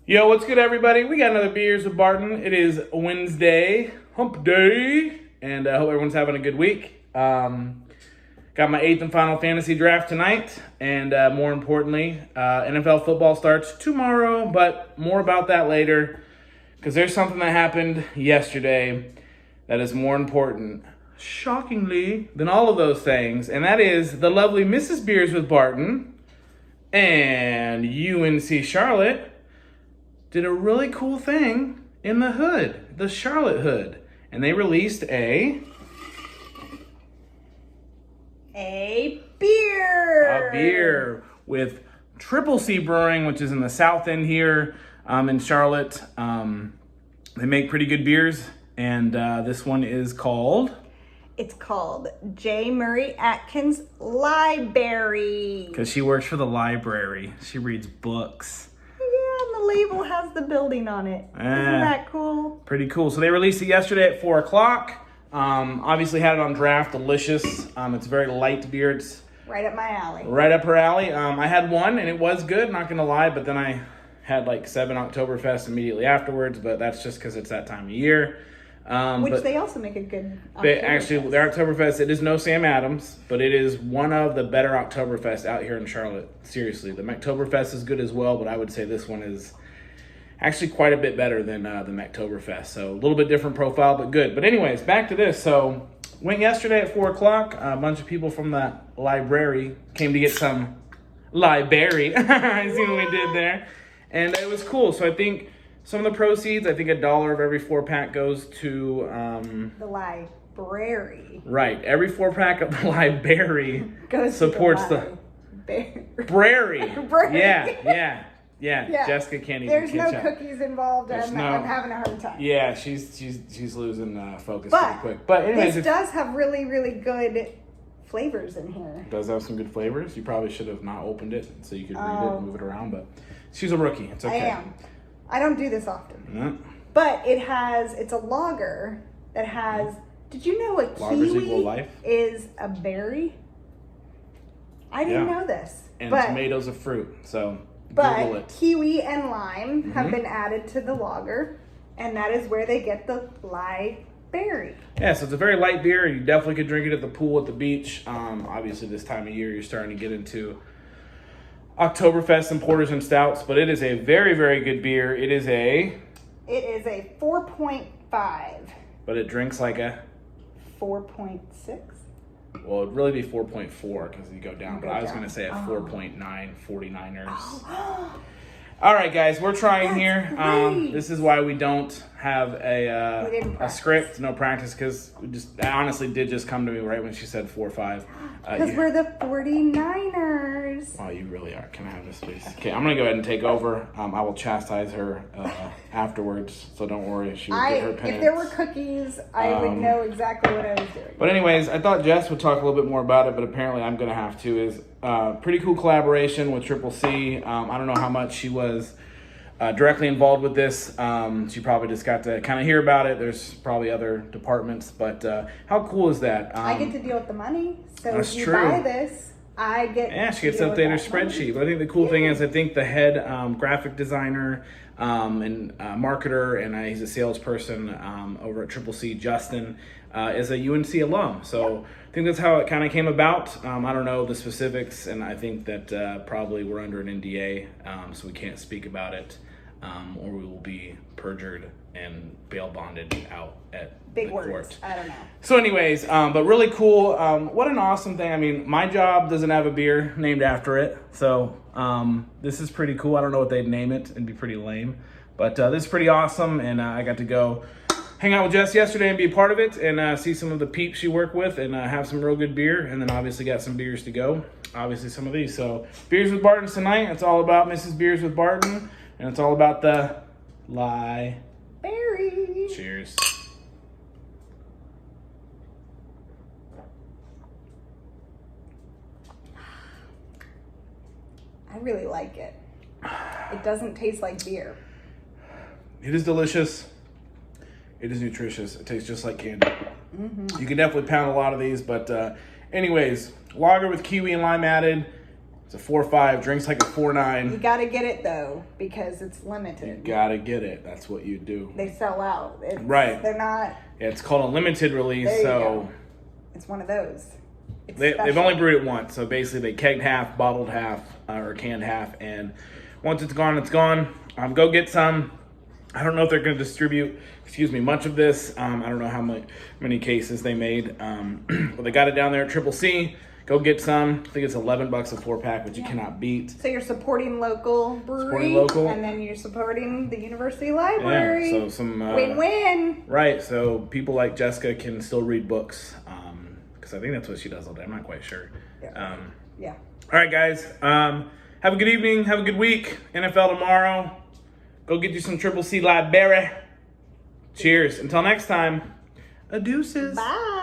Yo, what's good, everybody? We got another Beers with Barton. It is Wednesday, hump day, and I hope everyone's having a good week. Got my 8th and final fantasy draft tonight, and more importantly, NFL football starts tomorrow, but more about that later, because there's something that happened yesterday that is more important, shockingly, than all of those things, and that is the lovely Mrs. Beers with Barton and UNC Charlotte did a really cool thing in the hood, the Charlotte hood. And they released a beer. A beer with Truple C Brewing, which is in the south end here in Charlotte. They make pretty good beers, and this one is called... It's called Murrey Atkins Library. Because she works for the library. She reads books. Yeah, and the label has the building on it. Isn't that cool? Pretty cool. So they released it yesterday at 4 o'clock. Obviously had it on draft. Delicious. It's a very light beer. It's right up my alley. Right up her alley. I had one and it was good, not going to lie. But then I had like 7 Oktoberfest immediately afterwards. But that's just because it's that time of year. Which they also make a good Actually, their Oktoberfest, it is no Sam Adams, but it is one of the better Oktoberfest out here in Charlotte. Seriously, the Oktoberfest is good as well, but I would say this one is actually quite a bit better than the Oktoberfest. So a little bit different profile, but good. But anyways, back to this. So went yesterday at 4 o'clock. A bunch of people from the library came to get some Liberry. I see what we did there. And it was cool. So I think... some of the proceeds, I think $1 of every 4-pack goes to... the library. Right. Every 4-pack of the library supports the... Brary. Yeah. Jessica can't even There's catch no up. Cookies involved. I'm having a hard time. Yeah, she's losing focus pretty quick. But anyways... this does have really, really good flavors in here. It does have some good flavors. You probably should have not opened it so you could read it and move it around. But she's a rookie. It's okay. I am. I don't do this often. Yeah. But it's a lager that has, did you know a kiwi is a berry? I didn't know this. And tomatoes a fruit, so Google it. Kiwi and lime have been added to the lager, and that is where they get the Liberry. Yeah, so it's a very light beer. You definitely could drink it at the pool, at the beach. Obviously, this time of year, you're starting to get into Oktoberfest and porters and stouts, but it is a very, very good beer. It is a 4.5. But it drinks like a 4.6. Well, it'd really be 4.4 because you go down, but I was going to say a 4.9 49ers. All right, guys, we're trying here. This is why we don't have a script, no practice, because it honestly did just come to me right when she said 4 or 5. Because we're the 49ers. Oh, you really are. Can I have this, please? Okay, I'm going to go ahead and take over. I will chastise her afterwards, so don't worry. She will get her penance. If there were cookies, I would know exactly what I was doing. But anyways, I thought Jess would talk a little bit more about it, but apparently I'm going to have to. Is pretty cool collaboration with Truple C. I don't know how much she was directly involved with this. She probably just got to kind of hear about it. There's probably other departments, but how cool is that? I get to deal with the money, so that's if you true. Buy this, I get she gets to update her spreadsheet. But I think the cool thing is I think the head graphic designer and marketer, and he's a salesperson over at Truple C, Justin, is a UNC alum. So I think that's how it kind of came about. I don't know the specifics, and I think that probably we're under an NDA, so we can't speak about it, or we will be perjured and bail bonded out at big the words. Court. I don't know. So anyways, but really cool. What an awesome thing. I mean, my job doesn't have a beer named after it. So this is pretty cool. I don't know what they'd name it. It'd be pretty lame. But this is pretty awesome. And I got to go hang out with Jess yesterday and be a part of it and see some of the peeps she worked with and have some real good beer. And then obviously got some beers to go. Obviously some of these. So Beers with Barton tonight. It's all about Mrs. Beers with Barton. And it's all about the Liberry. Cheers. I really like it. It doesn't taste like beer. It is delicious. It is nutritious. It tastes just like candy. You can definitely pound a lot of these, but anyways, lager with kiwi and lime added. It's a 4.5. Drinks like a You 4.9. got to get it though because it's You limited. gotta get it. That's what you do. They sell out. Right. They're not. Yeah, it's called a limited release. There you So go. It's one of those. It's they've special. only brewed it once. So basically, they kegged half, bottled half, or canned half, and once it's gone, it's gone. Go get some. I don't know if they're going to distribute, much of this. I don't know how many cases they made. But they got it down there at Triple C. Go get some. I think it's $11 a 4-pack, which you cannot beat. So you're supporting local brewery, Supporting local. and then you're supporting the university library. Yeah, so some win-win. Right, so people like Jessica can still read books, because I think that's what she does all day. I'm not quite sure. Yeah. All right, guys. Have a good evening. Have a good week. NFL tomorrow. Go get you some Triple C Library. Cheers. Until next time. Adeuces. Bye.